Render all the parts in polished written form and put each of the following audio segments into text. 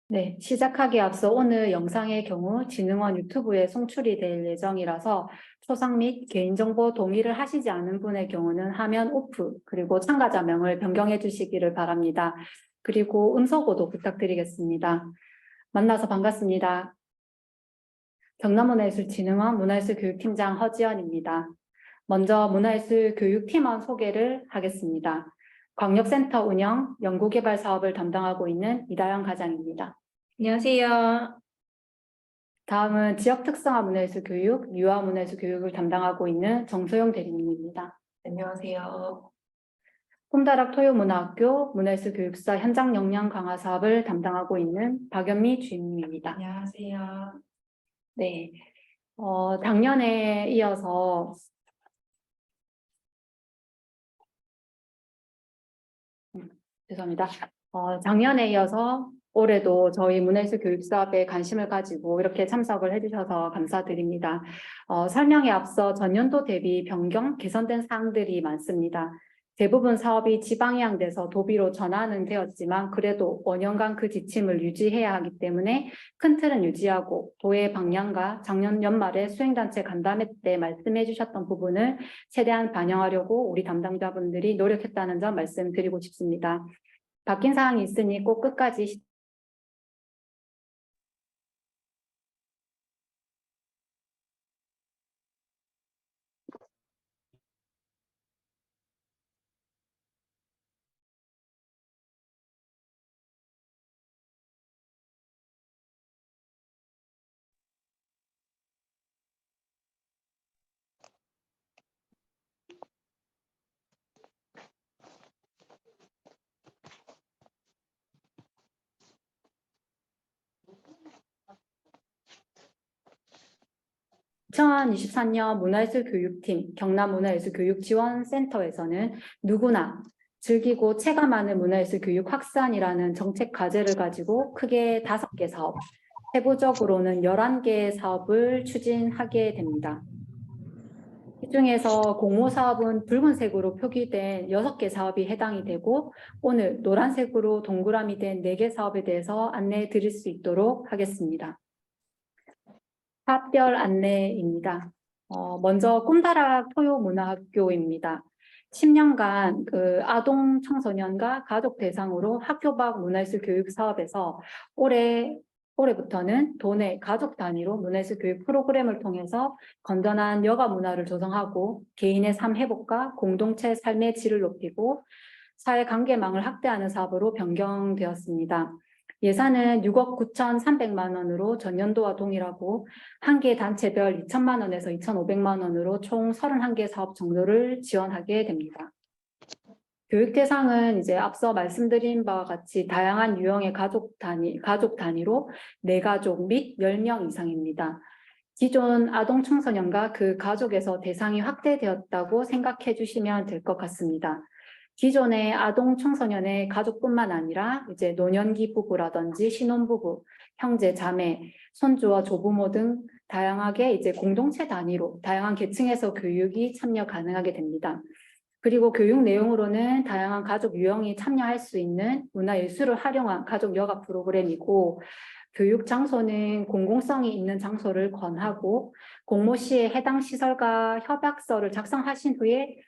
네, 시작하기에 앞서 오늘 영상의 경우 진흥원 유튜브에 송출이 될 예정이라서 초상 및 개인정보 동의를 하시지 않은 분의 경우는 화면 오프, 그리고 참가자명을 변경해 주시기를 바랍니다. 그리고 음소거도 부탁드리겠습니다. 만나서 반갑습니다. 경남문화예술진흥원 문화예술교육팀장 허지연입니다. 먼저 문화예술 교육팀원 소개를 하겠습니다. 광역센터 운영, 연구개발 사업을 담당하고 있는 이다영 과장입니다. 안녕하세요. 다음은 지역 특성화 문화예술 교육, 유아 문화예술 교육을 담당하고 있는 정소영 대리님입니다. 안녕하세요. 꿈다락 토요문화학교 문화예술 교육사 현장 역량 강화 사업을 담당하고 있는 박연미 주임님입니다. 안녕하세요. 네, 작년에 이어서 죄송합니다. 작년에 이어서 올해도 저희 문화예술 교육 사업에 관심을 가지고 이렇게 참석을 해주셔서 감사드립니다. 설명에 앞서 전년도 대비 변경, 개선된 사항들이 많습니다. 대부분 사업이 지방이양돼서 도비로 전환은 되었지만 그래도 5년간 그 지침을 유지해야 하기 때문에 큰 틀은 유지하고 도의 방향과 작년 연말에 수행단체 간담회 때 말씀해 주셨던 부분을 최대한 반영하려고 우리 담당자분들이 노력했다는 점 말씀드리고 싶습니다. 바뀐 사항이 있으니 꼭 끝까지 (2024년) 문화예술교육팀 경남문화예술교육지원센터에서는 누구나 즐기고 체감하는 문화예술교육 확산이라는 정책 과제를 가지고 크게 5개 사업, 세부적으로는 11개의 사업을 추진하게 됩니다. 이 중에서 공모사업은 붉은색으로 표기된 6개 사업이 해당이 되고 오늘 노란색으로 동그라미 된 4개 사업에 대해서 안내해 드릴 수 있도록 하겠습니다. 사업별 안내입니다. 먼저 꿈다락 토요문화학교입니다. 10년간 그 아동 청소년과 가족 대상으로 학교 밖 문화예술 교육 사업에서 올해부터는 도내 가족 단위로 문화예술 교육 프로그램을 통해서 건전한 여가 문화를 조성하고 개인의 삶 회복과 공동체 삶의 질을 높이고 사회 관계망을 확대하는 사업으로 변경되었습니다. 예산은 6억 9,300만 원으로 전년도와 동일하고 한 개 단체별 2천만 원에서 2,500만 원으로 총 31개 사업 정도를 지원하게 됩니다. 교육 대상은 이제 앞서 말씀드린 바와 같이 다양한 유형의 가족 단위로 4가족 및 10명 이상입니다. 기존 아동 청소년과 그 가족에서 대상이 확대되었다고 생각해 주시면 될 것 같습니다. 기존의 아동 청소년의 가족뿐만 아니라 이제 노년기 부부라든지 신혼부부, 형제, 자매, 손주와 조부모 등 다양하게 이제 공동체 단위로 다양한 계층에서 교육이 참여 가능하게 됩니다. 그리고 교육 내용으로는 다양한 가족 유형이 참여할 수 있는 문화예술을 활용한 가족 여가 프로그램이고 교육 장소는 공공성이 있는 장소를 권하고 공모 시에 해당 시설과 협약서를 작성하신 후에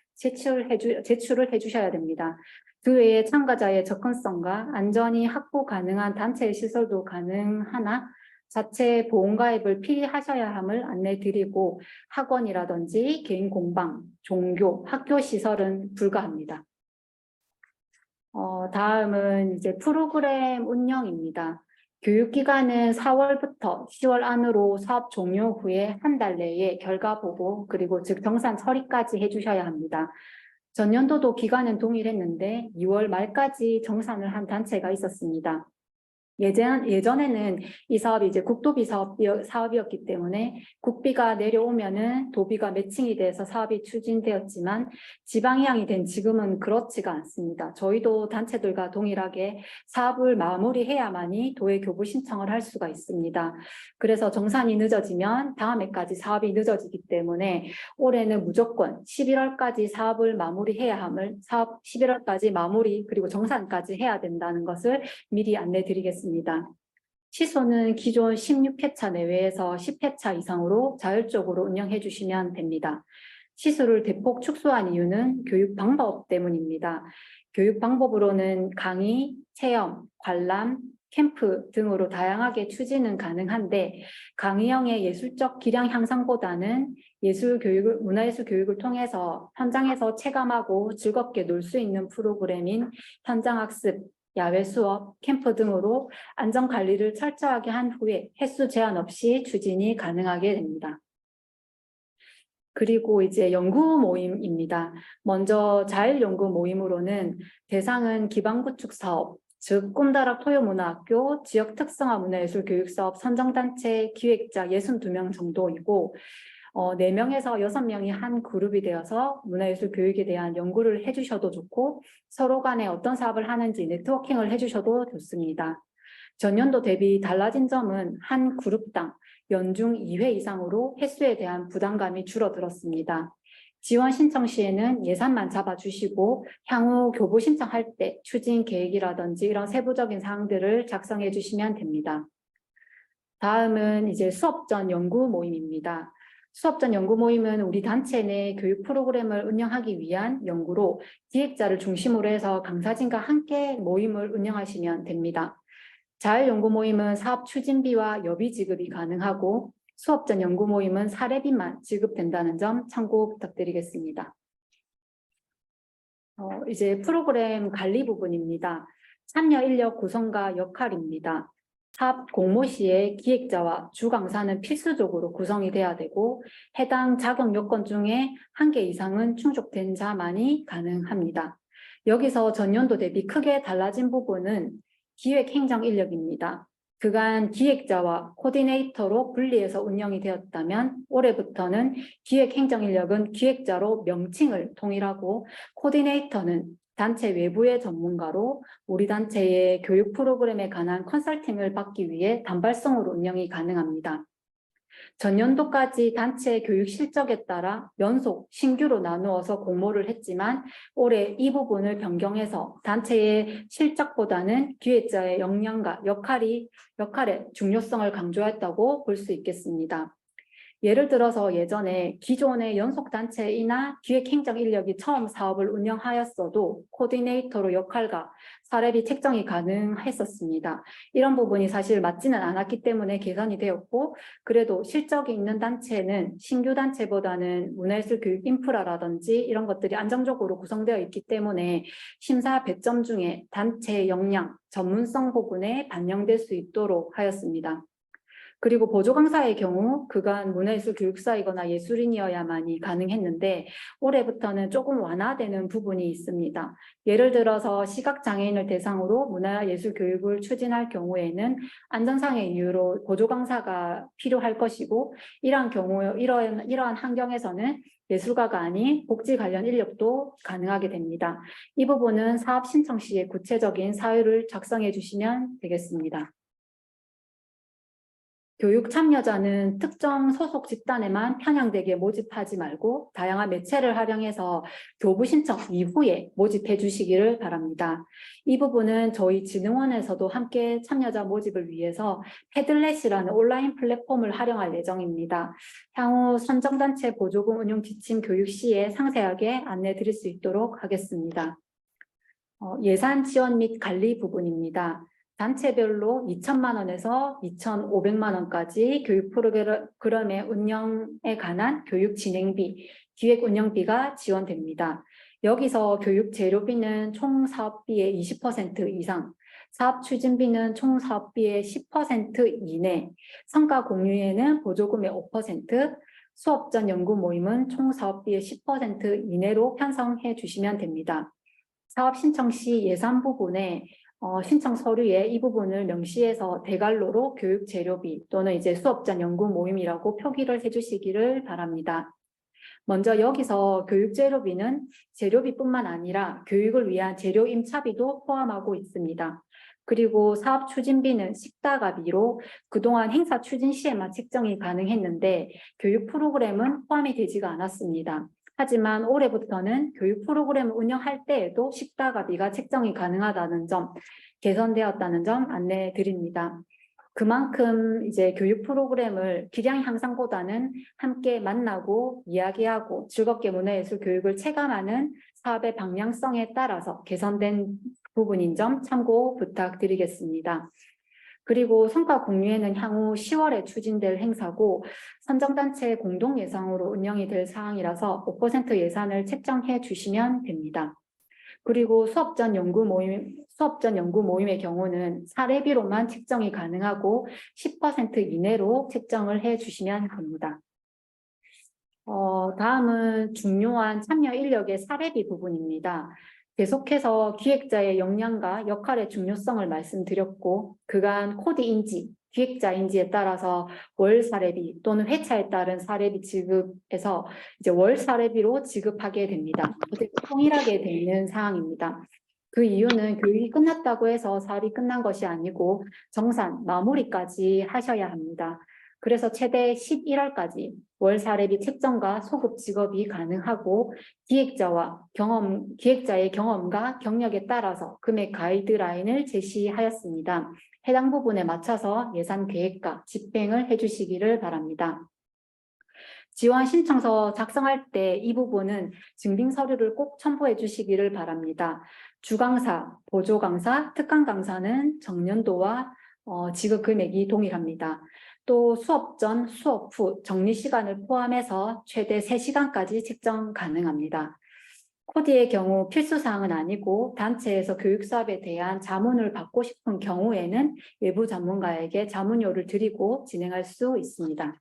제출을 해주셔야 됩니다. 그 외에 참가자의 접근성과 안전이 확보 가능한 단체 시설도 가능하나 자체 보험가입을 필요하셔야 함을 안내드리고 학원이라든지 개인 공방, 종교, 학교 시설은 불가합니다. 다음은 이제 프로그램 운영입니다. 교육기간은 4월부터 10월 안으로 사업 종료 후에 한 달 내에 결과 보고 그리고 즉 정산 처리까지 해주셔야 합니다. 전년도도 기간은 동일했는데 6월 말까지 정산을 한 단체가 있었습니다. 예전에는 이 사업이 이제 국도비 사업이었기 때문에 국비가 내려오면은 도비가 매칭이 돼서 사업이 추진되었지만 지방이양이 된 지금은 그렇지가 않습니다. 저희도 단체들과 동일하게 사업을 마무리해야만이 도에 교부 신청을 할 수가 있습니다. 그래서 정산이 늦어지면 다음 해까지 사업이 늦어지기 때문에 올해는 무조건 11월까지 사업을 마무리해야 함을 11월까지 마무리 그리고 정산까지 해야 된다는 것을 미리 안내드리겠습니다. 시소는 기존 16회차 내외에서 10회차 이상으로 자율적으로 운영해 주시면 됩니다. 시소를 대폭 축소한 이유는 교육 방법 때문입니다. 교육 방법으로는 강의, 체험, 관람, 캠프 등으로 다양하게 추진은 가능한데 강의형의 예술적 기량 향상보다는 문화예술 교육을 통해서 현장에서 체감하고 즐겁게 놀 수 있는 프로그램인 현장학습, 야외 수업, 캠프 등으로 안전 관리를 철저하게 한 후에 횟수 제한 없이 추진이 가능하게 됩니다. 그리고 이제 연구 모임입니다. 먼저 자율 연구 모임으로는 대상은 기반구축 사업, 즉 꿈다락 토요문화학교 지역 특성화 문화예술 교육사업 선정단체 기획자 62명 정도이고 4명에서 6명이 한 그룹이 되어서 문화예술 교육에 대한 연구를 해주셔도 좋고 서로 간에 어떤 사업을 하는지 네트워킹을 해주셔도 좋습니다. 전년도 대비 달라진 점은 한 그룹당 연중 2회 이상으로 횟수에 대한 부담감이 줄어들었습니다. 지원 신청 시에는 예산만 잡아주시고 향후 교부 신청할 때 추진 계획이라든지 이런 세부적인 사항들을 작성해 주시면 됩니다. 다음은 이제 수업 전 연구 모임입니다. 수업 전 연구 모임은 우리 단체 내 교육 프로그램을 운영하기 위한 연구로 기획자를 중심으로 해서 강사진과 함께 모임을 운영하시면 됩니다. 자율 연구 모임은 사업 추진비와 여비 지급이 가능하고 수업 전 연구 모임은 사례비만 지급된다는 점 참고 부탁드리겠습니다. 이제 프로그램 관리 부분입니다. 참여 인력 구성과 역할입니다. 사업 공모 시에 기획자와 주 강사는 필수적으로 구성이 돼야 되고 해당 자격 요건 중에 1개 이상은 충족된 자만이 가능합니다. 여기서 전년도 대비 크게 달라진 부분은 기획 행정 인력입니다. 그간 기획자와 코디네이터로 분리해서 운영이 되었다면 올해부터는 기획 행정 인력은 기획자로 명칭을 통일하고 코디네이터는 단체 외부의 전문가로 우리 단체의 교육 프로그램에 관한 컨설팅을 받기 위해 단발성으로 운영이 가능합니다. 전년도까지 단체 교육 실적에 따라 연속, 신규로 나누어서 공모를 했지만 올해 이 부분을 변경해서 단체의 실적보다는 기획자의 역량과 역할의 중요성을 강조했다고 볼 수 있겠습니다. 예를 들어서 예전에 기존의 연속단체이나 기획행정 인력이 처음 사업을 운영하였어도 코디네이터로 역할과 사례비 책정이 가능했었습니다. 이런 부분이 사실 맞지는 않았기 때문에 개선이 되었고 그래도 실적이 있는 단체는 신규 단체보다는 문화예술 교육 인프라라든지 이런 것들이 안정적으로 구성되어 있기 때문에 심사 배점 중에 단체 역량, 전문성 부분에 반영될 수 있도록 하였습니다. 그리고 보조 강사의 경우 그간 문화예술 교육사이거나 예술인이어야만이 가능했는데 올해부터는 조금 완화되는 부분이 있습니다. 예를 들어서 시각장애인을 대상으로 문화예술 교육을 추진할 경우에는 안전상의 이유로 보조 강사가 필요할 것이고 이러한 환경에서는 예술가가 아닌 복지 관련 인력도 가능하게 됩니다. 이 부분은 사업 신청 시에 구체적인 사유를 작성해 주시면 되겠습니다. 교육 참여자는 특정 소속 집단에만 편향되게 모집하지 말고 다양한 매체를 활용해서 교부 신청 이후에 모집해 주시기를 바랍니다. 이 부분은 저희 진흥원에서도 함께 참여자 모집을 위해서 패들렛이라는 온라인 플랫폼을 활용할 예정입니다. 향후 선정단체 보조금 운용 지침 교육 시에 상세하게 안내 드릴 수 있도록 하겠습니다. 예산 지원 및 관리 부분입니다. 단체별로 2천만 원에서 2,500만 원까지 교육 프로그램의 운영에 관한 교육 진행비, 기획 운영비가 지원됩니다. 여기서 교육 재료비는 총 사업비의 20% 이상, 사업 추진비는 총 사업비의 10% 이내, 성과 공유에는 보조금의 5%, 수업 전 연구 모임은 총 사업비의 10% 이내로 편성해 주시면 됩니다. 사업 신청 시 예산 부분에 신청 서류에 이 부분을 명시해서 대괄호로 교육 재료비 또는 이제 수업 전 연구 모임이라고 표기를 해주시기를 바랍니다. 먼저 여기서 교육 재료비는 재료비뿐만 아니라 교육을 위한 재료 임차비도 포함하고 있습니다. 그리고 사업 추진비는 식다가비로 그동안 행사 추진 시에만 책정이 가능했는데 교육 프로그램은 포함이 되지가 않았습니다. 하지만 올해부터는 교육 프로그램을 운영할 때에도 식다가비가 책정이 가능하다는 점, 개선되었다는 점 안내해 드립니다. 그만큼 이제 교육 프로그램을 기량 향상보다는 함께 만나고 이야기하고 즐겁게 문화예술 교육을 체감하는 사업의 방향성에 따라서 개선된 부분인 점 참고 부탁드리겠습니다. 그리고 성과 공유회는 향후 10월에 추진될 행사고 선정단체 공동 예상으로 운영이 될 사항이라서 5% 예산을 책정해 주시면 됩니다. 그리고 수업 전 연구 모임의 경우는 사례비로만 책정이 가능하고 10% 이내로 책정을 해 주시면 됩니다. 다음은 중요한 참여 인력의 사례비 부분입니다. 계속해서 기획자의 역량과 역할의 중요성을 말씀드렸고 그간 코드 인지, 기획자 인지에 따라서 월 사례비 또는 회차에 따른 사례비 지급에서 이제 월 사례비로 지급하게 됩니다. 통일하게 되는 사항입니다. 그 이유는 교육이 끝났다고 해서 사업이 끝난 것이 아니고 정산, 마무리까지 하셔야 합니다. 그래서 최대 11월까지 월 사례비 책정과 소급 지급이 가능하고 기획자의 경험과 경력에 따라서 금액 가이드라인을 제시하였습니다. 해당 부분에 맞춰서 예산 계획과 집행을 해주시기를 바랍니다. 지원 신청서 작성할 때 이 부분은 증빙 서류를 꼭 첨부해 주시기를 바랍니다. 주강사, 보조강사, 특강강사는 정년도와 지급 금액이 동일합니다. 또 수업 전, 수업 후 정리 시간을 포함해서 최대 3시간까지 책정 가능합니다. 코디의 경우 필수사항은 아니고 단체에서 교육사업에 대한 자문을 받고 싶은 경우에는 외부 전문가에게 자문료를 드리고 진행할 수 있습니다.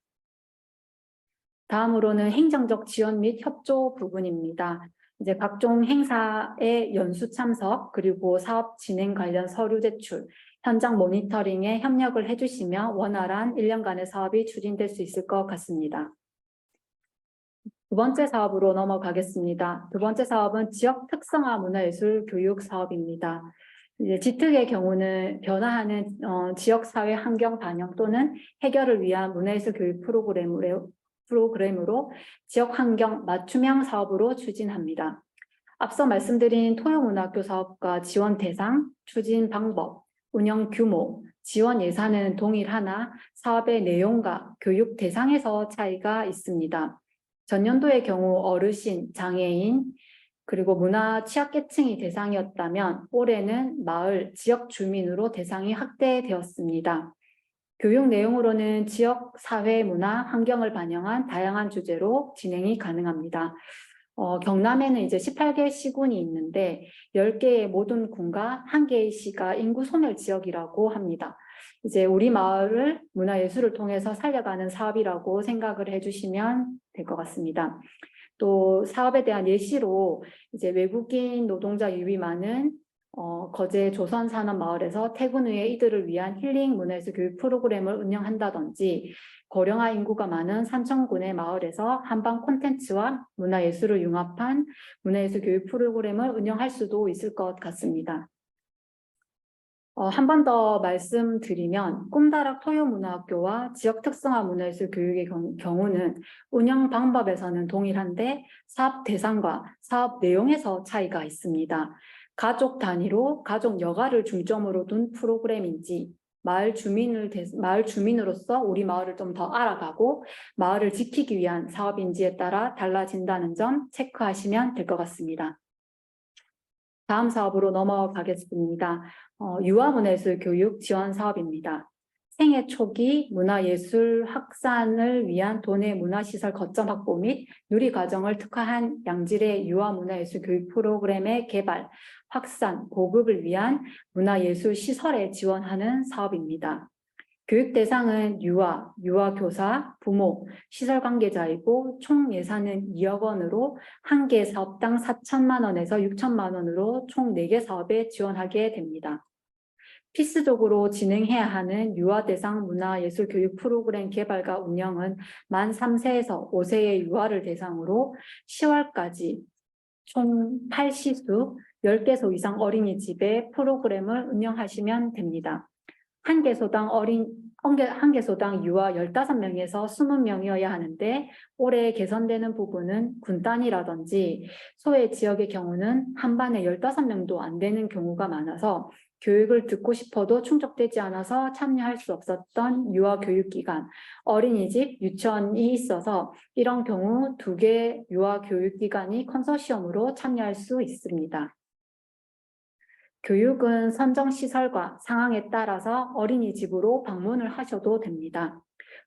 다음으로는 행정적 지원 및 협조 부분입니다. 이제 각종 행사의 연수 참석, 그리고 사업 진행 관련 서류 제출, 현장 모니터링에 협력을 해주시며 원활한 1년간의 사업이 추진될 수 있을 것 같습니다. 두 번째 사업으로 넘어가겠습니다. 두 번째 사업은 지역 특성화 문화예술 교육 사업입니다. 이제 지특의 경우는 변화하는 지역사회 환경 반영 또는 해결을 위한 문화예술 교육 프로그램으로 지역 환경 맞춤형 사업으로 추진합니다. 앞서 말씀드린 토요문학교 사업과 지원 대상, 추진 방법, 운영 규모, 지원 예산은 동일하나 사업의 내용과 교육 대상에서 차이가 있습니다. 전년도의 경우 어르신, 장애인, 그리고 문화 취약계층이 대상이었다면 올해는 마을, 지역 주민으로 대상이 확대되었습니다. 교육 내용으로는 지역, 사회, 문화, 환경을 반영한 다양한 주제로 진행이 가능합니다. 경남에는 이제 18개 시군이 있는데 10개의 모든 군과 1개의 시가 인구 소멸 지역이라고 합니다. 이제 우리 마을을 문화예술을 통해서 살려가는 사업이라고 생각을 해주시면 될 것 같습니다. 또 사업에 대한 예시로 이제 외국인 노동자 유입 많은 거제 조선산업마을에서 퇴근 후에 이들을 위한 힐링 문화예술 교육 프로그램을 운영한다든지 고령화 인구가 많은 산청군의 마을에서 한방 콘텐츠와 문화예술을 융합한 문화예술 교육 프로그램을 운영할 수도 있을 것 같습니다. 한 번 더 말씀드리면 꿈다락 토요문화학교와 지역 특성화 문화예술 교육의 경우는 운영 방법에서는 동일한데 사업 대상과 사업 내용에서 차이가 있습니다. 가족 단위로 가족 여가를 중점으로 둔 프로그램인지 마을 주민으로서 우리 마을을 좀 더 알아가고 마을을 지키기 위한 사업인지에 따라 달라진다는 점 체크하시면 될 것 같습니다. 다음 사업으로 넘어가겠습니다. 유아문화예술 교육 지원 사업입니다. 생애 초기 문화예술 확산을 위한 도내 문화시설 거점 확보 및 누리과정을 특화한 양질의 유아문화예술 교육 프로그램의 개발, 확산, 보급을 위한 문화예술 시설에 지원하는 사업입니다. 교육 대상은 유아교사, 부모, 시설 관계자이고 총 예산은 2억 원으로 한 개 사업당 4천만 원에서 6천만 원으로 총 4개 사업에 지원하게 됩니다. 필수적으로 진행해야 하는 유아 대상 문화예술 교육 프로그램 개발과 운영은 만 3세에서 5세의 유아를 대상으로 10월까지 총 8시수 10개소 이상 어린이집에 프로그램을 운영하시면 됩니다. 한 개소당 유아 15명에서 20명이어야 하는데 올해 개선되는 부분은 군단이라든지 소외 지역의 경우는 한 반에 15명도 안 되는 경우가 많아서 교육을 듣고 싶어도 충족되지 않아서 참여할 수 없었던 유아교육기관, 어린이집, 유치원이 있어서 이런 경우 2개 유아교육기관이 컨소시엄으로 참여할 수 있습니다. 교육은 선정시설과 상황에 따라서 어린이집으로 방문을 하셔도 됩니다.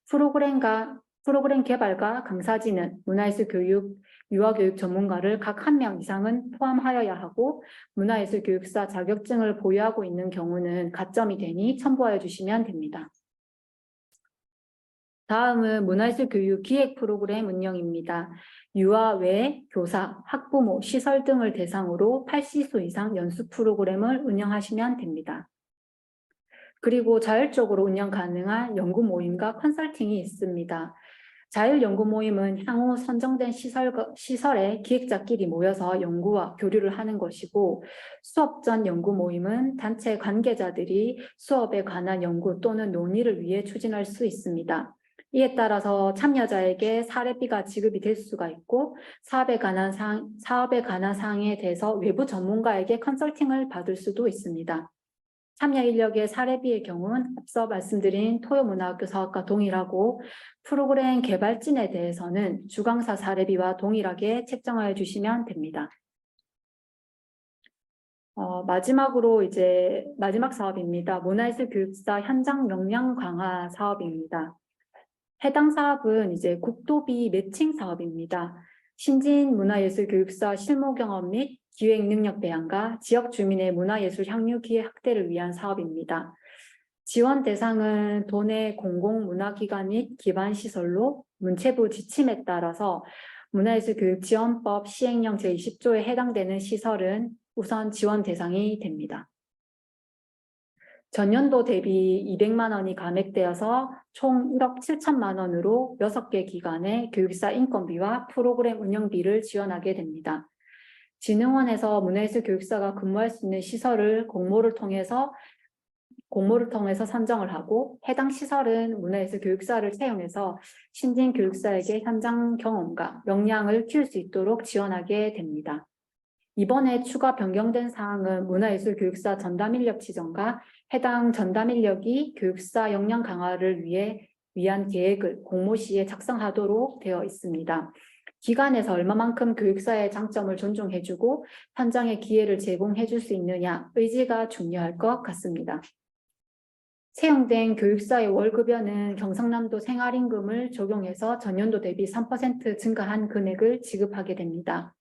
프로그램 개발과 강사진은 문화예술 교육, 유아교육 전문가를 각 1명 이상은 포함하여야 하고 문화예술 교육사 자격증을 보유하고 있는 경우는 가점이 되니 첨부하여 주시면 됩니다. 다음은 문화예술 교육 기획 프로그램 운영입니다. 유아 외 교사, 학부모, 시설 등을 대상으로 8시수 이상 연수 프로그램을 운영하시면 됩니다. 그리고 자율적으로 운영 가능한 연구 모임과 컨설팅이 있습니다. 자율 연구 모임은 향후 선정된 시설의 기획자끼리 모여서 연구와 교류를 하는 것이고, 수업 전 연구 모임은 단체 관계자들이 수업에 관한 연구 또는 논의를 위해 추진할 수 있습니다. 이에 따라서 참여자에게 사례비가 지급이 될 수가 있고, 사업에 관한 사항에 대해서 외부 전문가에게 컨설팅을 받을 수도 있습니다. 참여 인력의 사례비의 경우는 앞서 말씀드린 토요문화학교 사업과 동일하고 프로그램 개발진에 대해서는 주강사 사례비와 동일하게 책정하여 주시면 됩니다. 마지막으로 마지막 사업입니다. 문화예술 교육사 현장 역량 강화 사업입니다. 해당 사업은 국도비 매칭 사업입니다. 신진 문화예술 교육사 실무 경험 및 기획 능력 배양과 지역 주민의 문화예술 향유 기회 확대를 위한 사업입니다. 지원 대상은 도내 공공문화기관 및 기반시설로 문체부 지침에 따라서 문화예술교육지원법 시행령 제20조에 해당되는 시설은 우선 지원 대상이 됩니다. 전년도 대비 200만 원이 감액되어서 총 1억 7천만 원으로 6개 기관의 교육사 인건비와 프로그램 운영비를 지원하게 됩니다. 진흥원에서 문화예술 교육사가 근무할 수 있는 시설을 공모를 통해서 선정을 하고 해당 시설은 문화예술 교육사를 채용해서 신진 교육사에게 현장 경험과 역량을 키울 수 있도록 지원하게 됩니다. 이번에 추가 변경된 사항은 문화예술 교육사 전담 인력 지정과 해당 전담 인력이 교육사 역량 강화를 위한 계획을 공모 시에 작성하도록 되어 있습니다. 기관에서 얼마만큼 교육사의 장점을 존중해주고 현장의 기회를 제공해줄 수 있느냐 의지가 중요할 것 같습니다. 채용된 교육사의 월급여는 경상남도 생활임금을 적용해서 전년도 대비 3% 증가한 금액을 지급하게 됩니다.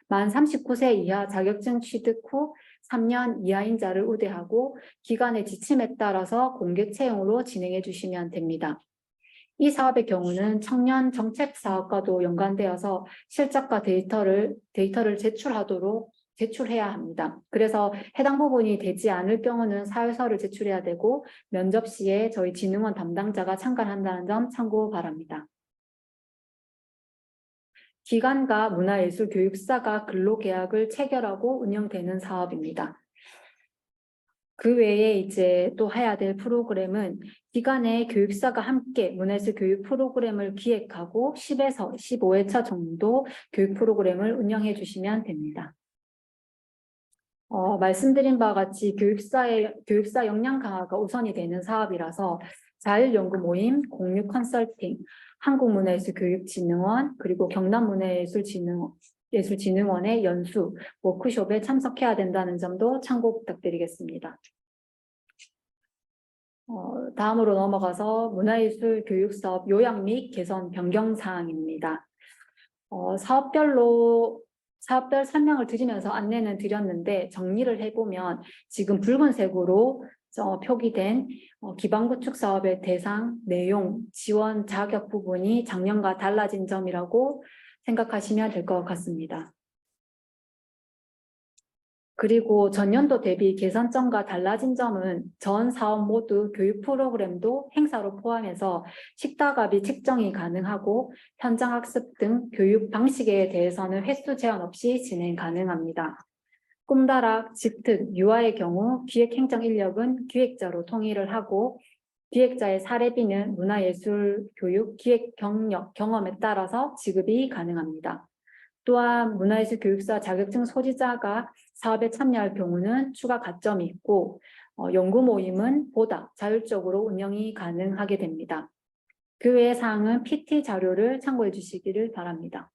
만 39세 이하 자격증 취득 후 3년 이하인 자를 우대하고 기관의 지침에 따라서 공개 채용으로 진행해 주시면 됩니다. 이 사업의 경우는 청년 정책 사업과도 연관되어서 실적과 데이터를 제출해야 합니다. 그래서 해당 부분이 되지 않을 경우는 사유서를 제출해야 되고 면접 시에 저희 진흥원 담당자가 참관한다는 점 참고 바랍니다. 기관과 문화예술 교육사가 근로계약을 체결하고 운영되는 사업입니다. 그 외에 또 해야 될 프로그램은 기관의 교육사가 함께 문화예술 교육 프로그램을 기획하고 10에서 15회차 정도 교육 프로그램을 운영해 주시면 됩니다. 말씀드린 바와 같이 교육사 역량 강화가 우선이 되는 사업이라서 자율연구 모임, 공유 컨설팅, 한국문화예술교육진흥원, 그리고 경남문화예술진흥원의 연수, 워크숍에 참석해야 된다는 점도 참고 부탁드리겠습니다. 다음으로 넘어가서 문화예술 교육사업 요약 및 개선 변경 사항입니다. 사업별 설명을 드리면서 안내는 드렸는데 정리를 해보면 지금 붉은색으로 표기된 기반구축 사업의 대상, 내용, 지원, 자격 부분이 작년과 달라진 점이라고 생각하시면 될 것 같습니다. 그리고 전년도 대비 개선점과 달라진 점은 전 사업 모두 교육 프로그램도 행사로 포함해서 식다갑이 책정이 가능하고 현장 학습 등 교육 방식에 대해서는 횟수 제한 없이 진행 가능합니다. 꿈다락, 집특, 유아의 경우 기획행정 인력은 기획자로 통일을 하고 기획자의 사례비는 문화예술교육 기획 경력, 경험에 따라서 지급이 가능합니다. 또한 문화예술 교육사 자격증 소지자가 사업에 참여할 경우는 추가 가점이 있고 연구 모임은 보다 자율적으로 운영이 가능하게 됩니다. 그 외의 사항은 PT 자료를 참고해 주시기를 바랍니다.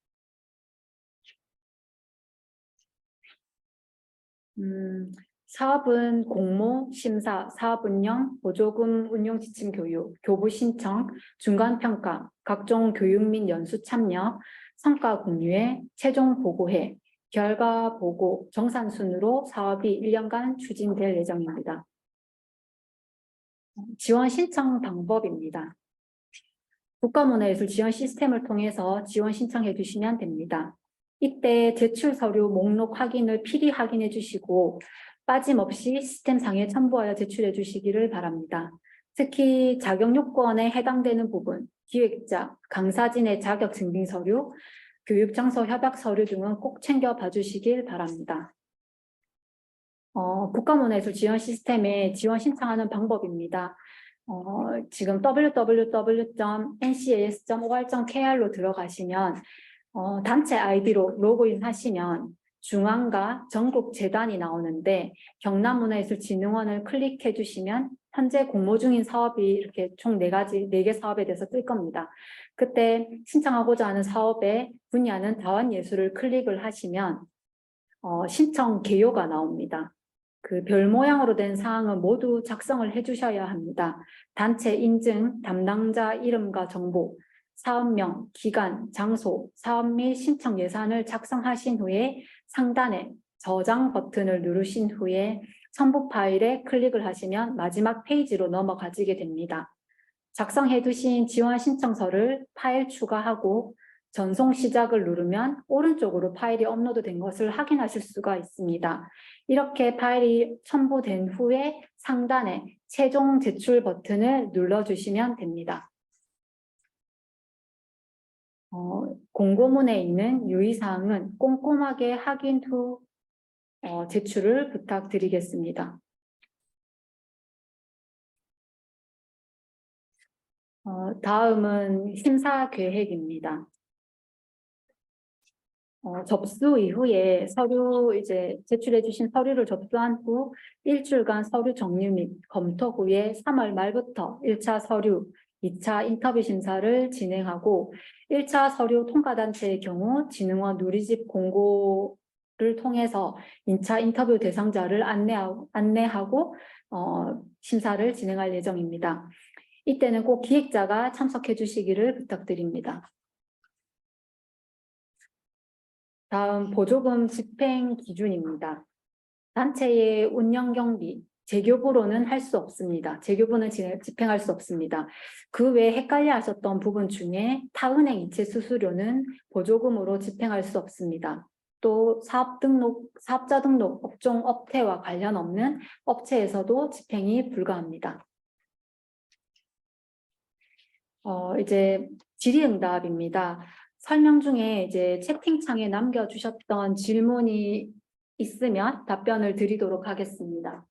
사업은 공모, 심사, 사업 운영, 보조금 운용 지침 교육, 교부 신청, 중간평가, 각종 교육 및 연수 참여, 성과 공유회, 최종 보고회, 결과 보고, 정산 순으로 사업이 1년간 추진될 예정입니다. 지원 신청 방법입니다. 국가문화예술 지원 시스템을 통해서 지원 신청해 주시면 됩니다. 이때 제출 서류 목록 확인을 필히 확인해 주시고 빠짐없이 시스템상에 첨부하여 제출해 주시기를 바랍니다. 특히 자격 요건에 해당되는 부분, 기획자, 강사진의 자격 증빙 서류, 교육장소 협약 서류 등은 꼭 챙겨봐 주시길 바랍니다. 국가문화예술 지원 시스템에 지원 신청하는 방법입니다. 지금 www.ncas.or.kr로 들어가시면 단체 아이디로 로그인 하시면 중앙과 전국 재단이 나오는데 경남문화예술진흥원을 클릭해 주시면 현재 공모 중인 사업이 이렇게 총 4개 사업에 대해서 뜰 겁니다. 그때 신청하고자 하는 사업의 분야는 다원예술을 클릭을 하시면 신청 개요가 나옵니다. 그 별 모양으로 된 사항은 모두 작성을 해주셔야 합니다. 단체 인증, 담당자 이름과 정보, 사업명, 기간, 장소, 사업 및 신청 예산을 작성하신 후에 상단에 저장 버튼을 누르신 후에 첨부 파일에 클릭을 하시면 마지막 페이지로 넘어가지게 됩니다. 작성해 두신 지원 신청서를 파일 추가하고 전송 시작을 누르면 오른쪽으로 파일이 업로드된 것을 확인하실 수가 있습니다. 이렇게 파일이 첨부된 후에 상단에 최종 제출 버튼을 눌러주시면 됩니다. 공고문에 있는 유의사항은 꼼꼼하게 확인 후 제출을 부탁드리겠습니다. 다음은 심사 계획입니다. 접수 이후에 서류 제출해 주신 서류를 접수한 후 일주일간 서류 정리 및 검토 후에 3월 말부터 1차 서류, 2차 인터뷰 심사를 진행하고 1차 서류 통과단체의 경우 진흥원 누리집 공고를 통해서 2차 인터뷰 대상자를 안내하고 심사를 진행할 예정입니다. 이때는 꼭 기획자가 참석해 주시기를 부탁드립니다. 다음 보조금 집행 기준입니다. 단체의 운영 경비, 재교부로는 할 수 없습니다. 재교부는 집행할 수 없습니다. 그 외에 헷갈려 하셨던 부분 중에 타은행 이체 수수료는 보조금으로 집행할 수 없습니다. 또 사업자 등록 업종 업태와 관련 없는 업체에서도 집행이 불가합니다. 이제 질의응답입니다. 설명 중에 채팅창에 남겨주셨던 질문이 있으면 답변을 드리도록 하겠습니다.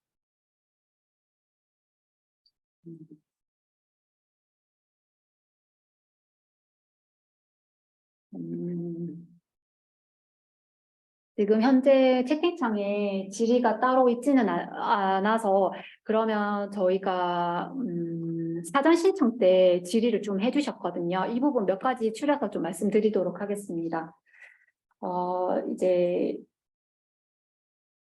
지금 현재 채팅창에 질의가 따로 있지는 않아서 그러면 저희가 사전 신청 때 질의를 좀 해주셨거든요. 이 부분 몇 가지 추려서 좀 말씀드리도록 하겠습니다. 이제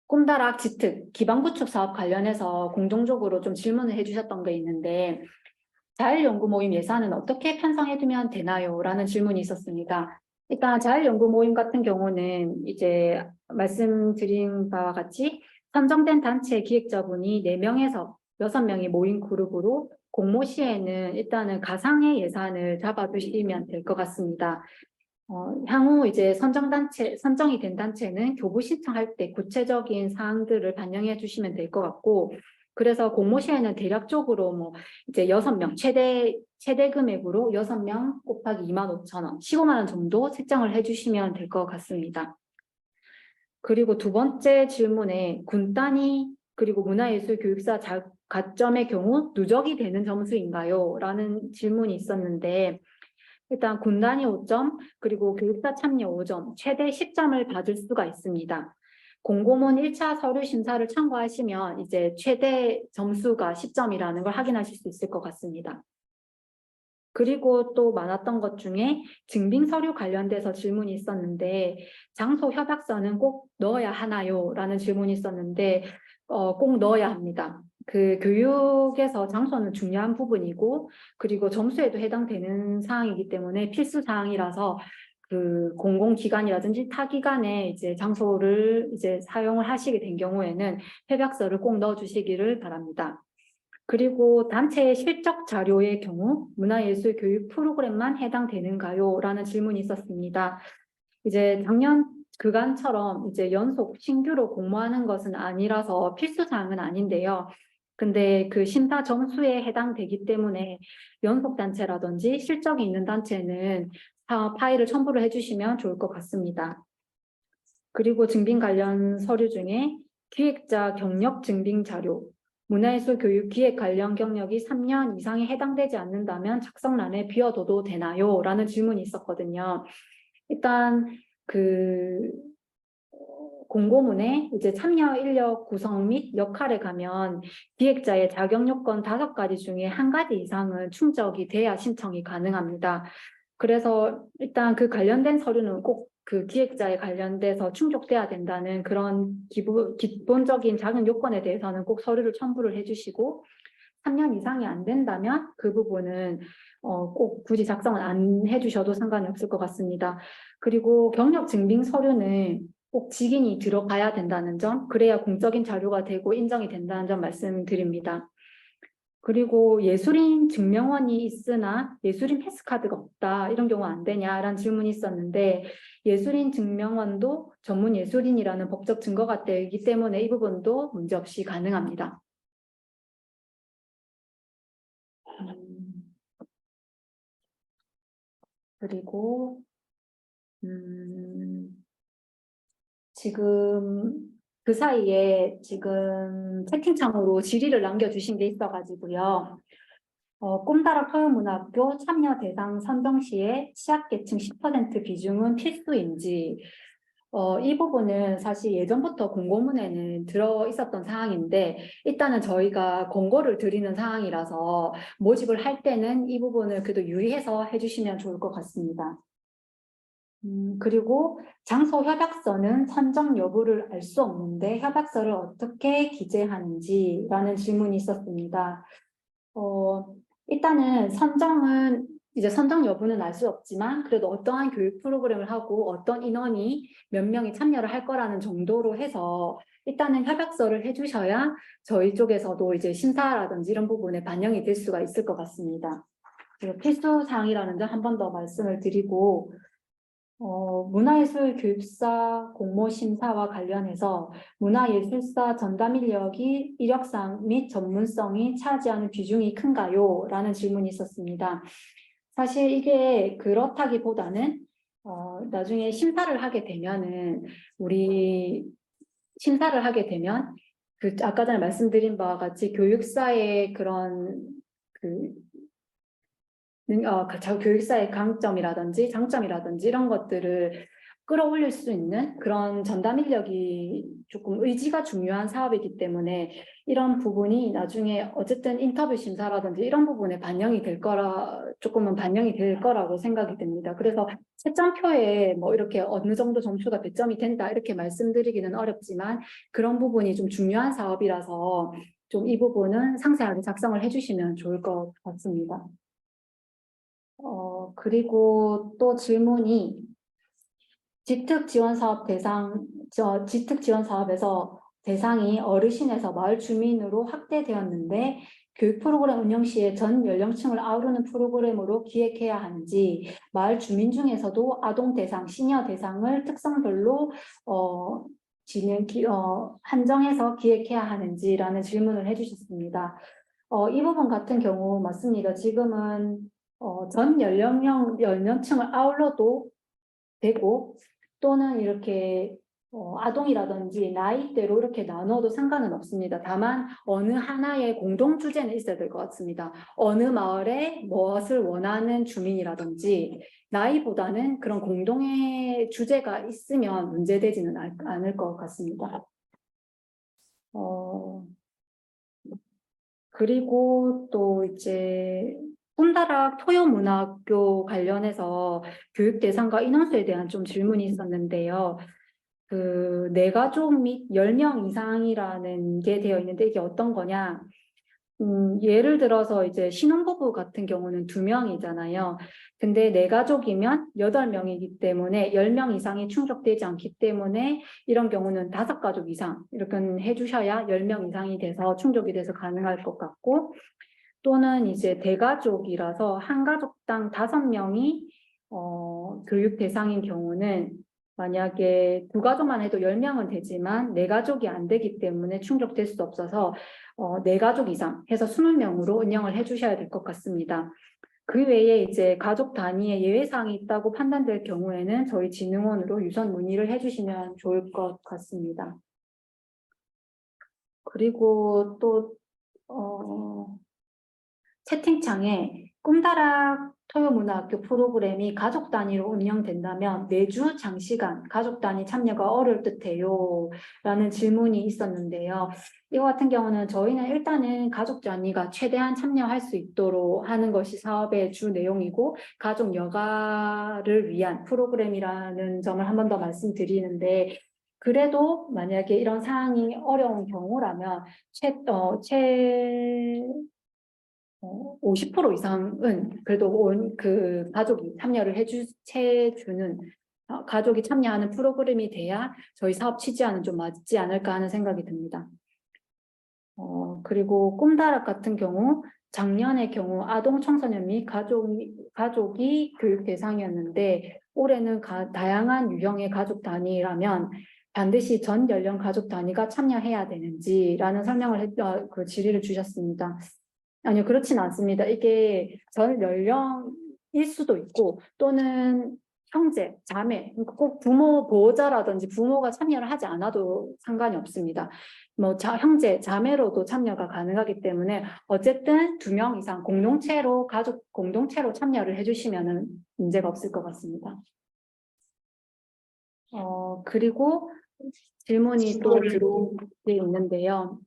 꿈다락 지특 기반구축 사업 관련해서 공동적으로 좀 질문을 해주셨던 게 있는데 자율연구 모임 예산은 어떻게 편성해두면 되나요? 라는 질문이 있었습니다. 일단 자율연구 모임 같은 경우는 이제 말씀드린 바와 같이 선정된 단체 기획자분이 4명에서 6명이 모인 그룹으로 공모 시에는 일단은 가상의 예산을 잡아두시면 될 것 같습니다. 향후 이제 선정이 된 단체는 교부 신청할 때 구체적인 사항들을 반영해 주시면 될 것 같고, 그래서 공모 시에는 대략적으로 이제 6명, 최대 금액으로 6명 곱하기 25,000원, 15만 원 정도 책정을 해주시면 될 것 같습니다. 그리고 두 번째 질문에 군 단위 그리고 문화예술 교육사 가점의 경우 누적이 되는 점수인가요? 라는 질문이 있었는데 일단 군 단위 5점 그리고 교육사 참여 5점 최대 10점을 받을 수가 있습니다. 공고문 1차 서류 심사를 참고하시면 이제 최대 점수가 10점이라는 걸 확인하실 수 있을 것 같습니다. 그리고 또 많았던 것 중에 증빙 서류 관련돼서 질문이 있었는데 장소 협약서는 꼭 넣어야 하나요? 라는 질문이 있었는데 꼭 넣어야 합니다. 그 교육에서 장소는 중요한 부분이고 그리고 점수에도 해당되는 사항이기 때문에 필수 사항이라서 그 공공기관이라든지 타 기관에 이제 장소를 이제 사용을 하시게 된 경우에는 협약서를 꼭 넣어주시기를 바랍니다. 그리고 단체의 실적 자료의 경우 문화예술 교육 프로그램만 해당되는가요? 라는 질문이 있었습니다. 이제 작년 그간처럼 이제 연속 신규로 공모하는 것은 아니라서 필수 사항은 아닌데요. 근데 그 심사 점수에 해당되기 때문에 연속 단체라든지 실적이 있는 단체는 파일을 첨부를 해주시면 좋을 것 같습니다. 그리고 증빙 관련 서류 중에 기획자 경력 증빙 자료, 문화예술 교육 기획 관련 경력이 3년 이상에 해당되지 않는다면 작성란에 비워둬도 되나요? 라는 질문이 있었거든요. 일단 그 공고문에 이제 참여 인력 구성 및 역할에 가면 기획자의 자격 요건 5가지 중에 1가지 이상은 충족이 돼야 신청이 가능합니다. 그래서 일단 그 관련된 서류는 꼭 그 기획자에 관련돼서 충족돼야 된다는 그런 기본적인 자격 요건에 대해서는 꼭 서류를 첨부를 해주시고 3년 이상이 안 된다면 그 부분은 꼭 굳이 작성을 안 해주셔도 상관이 없을 것 같습니다. 그리고 경력 증빙 서류는 꼭 직인이 들어가야 된다는 점, 그래야 공적인 자료가 되고 인정이 된다는 점 말씀드립니다. 그리고 예술인 증명원이 있으나 예술인 패스카드가 없다. 이런 경우 안 되냐라는 질문이 있었는데 예술인 증명원도 전문 예술인이라는 법적 증거가 되기 때문에 이 부분도 문제없이 가능합니다. 그리고 지금 그 사이에 지금 채팅창으로 질의를 남겨주신 게 있어가지고요. 꿈다락 서울문화학교 참여 대상 선정 시에 취약계층 10% 비중은 필수인지 이 부분은 사실 예전부터 공고문에는 들어 있었던 사항인데 일단은 저희가 권고를 드리는 사항이라서 모집을 할 때는 이 부분을 그래도 유의해서 해주시면 좋을 것 같습니다. 그리고 장소 협약서는 선정 여부를 알 수 없는데 협약서를 어떻게 기재하는지라는 질문이 있었습니다. 일단은 선정 여부는 알 수 없지만 그래도 어떠한 교육 프로그램을 하고 어떤 인원이 몇 명이 참여를 할 거라는 정도로 해서 일단은 협약서를 해주셔야 저희 쪽에서도 이제 심사라든지 이런 부분에 반영이 될 수가 있을 것 같습니다. 필수 사항이라는 점 한 번 더 말씀을 드리고 문화예술 교육사 공모 심사와 관련해서 문화예술사 전담 인력이 이력상 및 전문성이 차지하는 비중이 큰가요? 라는 질문이 있었습니다. 사실 이게 그렇다기보다는 나중에 심사를 하게 되면은 그 아까 전에 말씀드린 바와 같이 교육사의 그런 교육사의 강점이라든지 장점이라든지 이런 것들을 끌어올릴 수 있는 그런 전담 인력이 조금 의지가 중요한 사업이기 때문에 이런 부분이 나중에 어쨌든 인터뷰 심사라든지 이런 부분에 조금은 반영이 될 거라고 생각이 됩니다. 그래서 채점표에 뭐 이렇게 어느 정도 점수가 배점이 된다 이렇게 말씀드리기는 어렵지만 그런 부분이 좀 중요한 사업이라서 좀 이 부분은 상세하게 작성을 해주시면 좋을 것 같습니다. 그리고 또 질문이 지특 지원 사업에서 대상이 어르신에서 마을 주민으로 확대되었는데 교육 프로그램 운영 시에 전 연령층을 아우르는 프로그램으로 기획해야 하는지 마을 주민 중에서도 아동 대상, 시니어 대상을 특성별로 한정해서 기획해야 하는지라는 질문을 해주셨습니다. 이 부분 같은 경우 맞습니다. 지금은 전 연령층을 아울러도 되고 또는 이렇게 아동이라든지 나이대로 이렇게 나누어도 상관은 없습니다. 다만 어느 하나의 공동 주제는 있어야 될 것 같습니다. 어느 마을에 무엇을 원하는 주민이라든지 나이보다는 그런 공동의 주제가 있으면 문제되지는 않을 것 같습니다. 그리고 또 이제 꿈다락 토요문화학교 관련해서 교육 대상과 인원수에 대한 좀 질문이 있었는데요. 그 내가족 및 10명 이상이라는 게 되어 있는데 이게 어떤 거냐? 예를 들어서 이제 신혼부부 같은 경우는 2명이잖아요. 근데 내가족이면 8명이기 때문에 10명 이상이 충족되지 않기 때문에 이런 경우는 5가족 이상 이렇게 해주셔야 10명 이상이 돼서 충족이 돼서 가능할 것 같고, 또는 이제 대가족이라서 한 가족당 5명이 교육 대상인 경우는 만약에 2가족만 해도 10명은 되지만 4가족이 안 되기 때문에 충족될 수 없어서 4가족 이상 해서 20명으로 운영을 해주셔야 될 것 같습니다. 그 외에 이제 가족 단위의 예외사항이 있다고 판단될 경우에는 저희 진흥원으로 유선 문의를 해주시면 좋을 것 같습니다. 그리고 또 채팅창에 꿈다락 토요문화학교 프로그램이 가족 단위로 운영된다면 매주 장시간 가족 단위 참여가 어려울 듯해요 라는 질문이 있었는데요. 이거 같은 경우는 저희는 일단은 가족 단위가 최대한 참여할 수 있도록 하는 것이 사업의 주 내용이고 가족 여가를 위한 프로그램이라는 점을 한 번 더 말씀드리는데, 그래도 만약에 이런 사항이 어려운 경우라면 50% 이상은 그래도 그 가족이 참여를 해주는 가족이 참여하는 프로그램이 돼야 저희 사업 취지와는 좀 맞지 않을까 하는 생각이 듭니다. 그리고 꿈다락 같은 경우 작년의 경우 아동 청소년 및 가족이 교육 대상이었는데 올해는 다양한 유형의 가족 단위라면 반드시 전 연령 가족 단위가 참여해야 되는지라는 그 질의를 주셨습니다. 아니요, 그렇진 않습니다. 이게 전 연령일 수도 있고 또는 형제, 자매, 꼭 부모 보호자라든지 부모가 참여를 하지 않아도 상관이 없습니다. 뭐 형제, 자매로도 참여가 가능하기 때문에 어쨌든 2명 이상 가족 공동체로 참여를 해주시면 문제가 없을 것 같습니다. 그리고 질문이 또 들어오고 있는데요.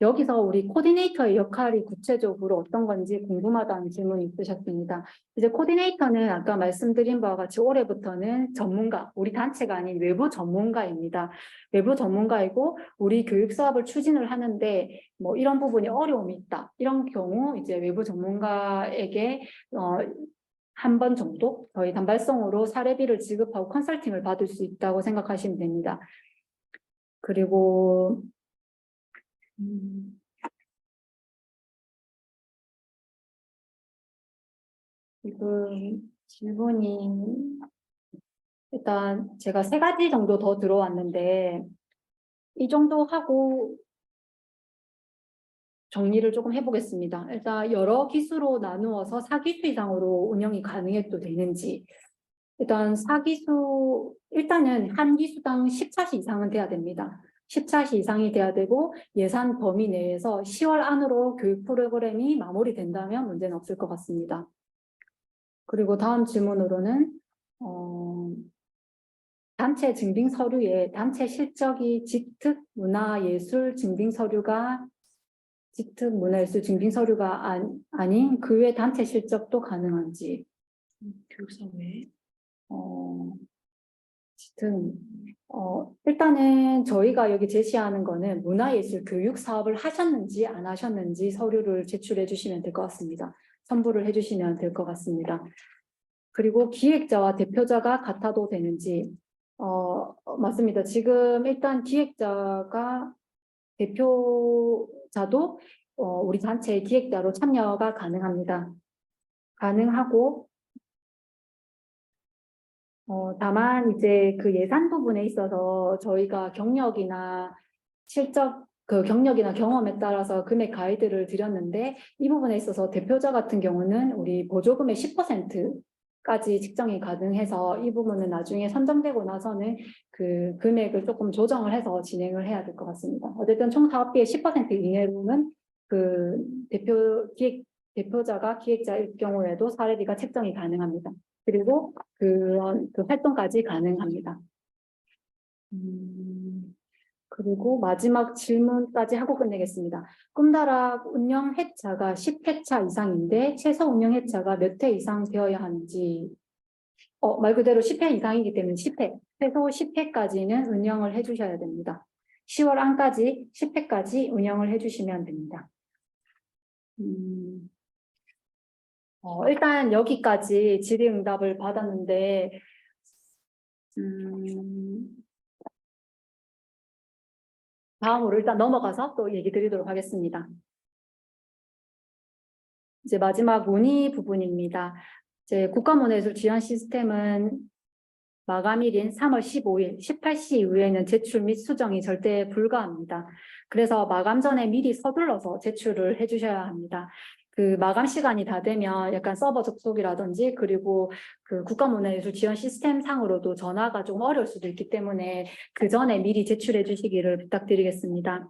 여기서 우리 코디네이터의 역할이 구체적으로 어떤 건지 궁금하다는 질문이 있으셨습니다. 이제 코디네이터는 아까 말씀드린 바와 같이 올해부터는 전문가, 우리 단체가 아닌 외부 전문가입니다. 외부 전문가이고 우리 교육 사업을 추진을 하는데 뭐 이런 부분이 어려움이 있다. 이런 경우 이제 외부 전문가에게 한 번 정도 저희 단발성으로 사례비를 지급하고 컨설팅을 받을 수 있다고 생각하시면 됩니다. 그리고 지금 질문이 일단 제가 3가지 정도 더 들어왔는데 이 정도 하고 정리를 조금 해보겠습니다. 일단 여러 기수로 나누어서 4기수 이상으로 운영이 가능해도 되는지, 일단 4기수 일단은 한 기수당 10차시 이상은 돼야 됩니다. 10차시 이상이 돼야 되고 예산 범위 내에서 10월 안으로 교육 프로그램이 마무리된다면 문제는 없을 것 같습니다. 그리고 다음 질문으로는 단체 증빙 서류에 단체 실적이 짙특 문화예술 증빙 서류가 아닌 그 외 단체 실적도 가능한지. 교육사 외에? 일단은 저희가 여기 제시하는 거는 문화예술 교육 사업을 하셨는지 안 하셨는지 서류를 제출해 주시면 될 것 같습니다. 첨부를 해주시면 될 것 같습니다. 그리고 기획자와 대표자가 같아도 되는지, 맞습니다. 지금 일단 기획자가 대표자도 우리 단체의 기획자로 참여가 가능합니다. 가능하고, 다만 이제 그 예산 부분에 있어서 저희가 경력이나 경험에 따라서 금액 가이드를 드렸는데 이 부분에 있어서 대표자 같은 경우는 우리 보조금의 10% 까지 측정이 가능해서 이 부분은 나중에 선정되고 나서는 그 금액을 조금 조정을 해서 진행을 해야 될 것 같습니다. 어쨌든 총 사업비의 10% 이내로는 그 대표자가 기획자일 경우에도 사례비가 책정이 가능합니다. 그리고 그런 그 활동까지 가능합니다. 그리고 마지막 질문까지 하고 끝내겠습니다. 꿈다락 운영 회차가 10회차 이상인데 최소 운영 회차가 몇 회 이상 되어야 하는지 말 그대로 10회 이상이기 때문에 10회, 최소 10회까지는 운영을 해주셔야 됩니다. 10월 안까지 10회까지 운영을 해주시면 됩니다. 일단 여기까지 질의응답을 받았는데 다음으로 일단 넘어가서 또 얘기 드리도록 하겠습니다. 이제 마지막 문의 부분입니다. 이제 국가문화예술 지원 시스템은 마감일인 3월 15일 18시 이후에는 제출 및 수정이 절대 불가합니다. 그래서 마감 전에 미리 서둘러서 제출을 해주셔야 합니다. 그 마감 시간이 다 되면 약간 서버 접속이라든지 그리고 그 국가문화예술 지원 시스템 상으로도 전화가 좀 어려울 수도 있기 때문에 그 전에 미리 제출해 주시기를 부탁드리겠습니다.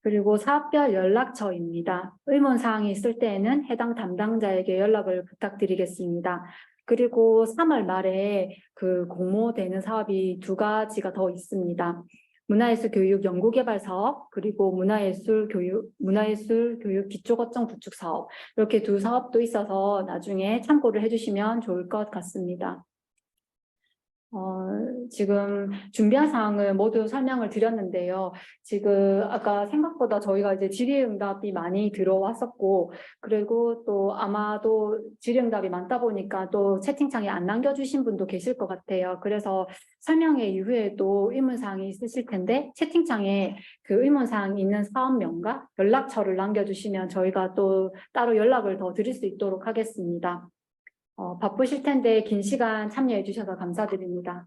그리고 사업별 연락처입니다. 의문사항이 있을 때에는 해당 담당자에게 연락을 부탁드리겠습니다. 그리고 3월 말에 그 공모되는 사업이 2가지가 더 있습니다. 문화예술 교육 연구개발 사업, 그리고 문화예술 교육 기초거점 구축 사업. 이렇게 2 사업도 있어서 나중에 참고를 해주시면 좋을 것 같습니다. 지금 준비한 사항을 모두 설명을 드렸는데요. 지금 아까 생각보다 저희가 이제 질의응답이 많이 들어왔었고, 그리고 또 아마도 질의응답이 많다 보니까 또 채팅창에 안 남겨주신 분도 계실 것 같아요. 그래서 설명회 이후에도 의문사항이 있으실 텐데, 채팅창에 그 의문사항이 있는 사업명과 연락처를 남겨주시면 저희가 또 따로 연락을 더 드릴 수 있도록 하겠습니다. 바쁘실 텐데 긴 시간 참여해 주셔서 감사드립니다.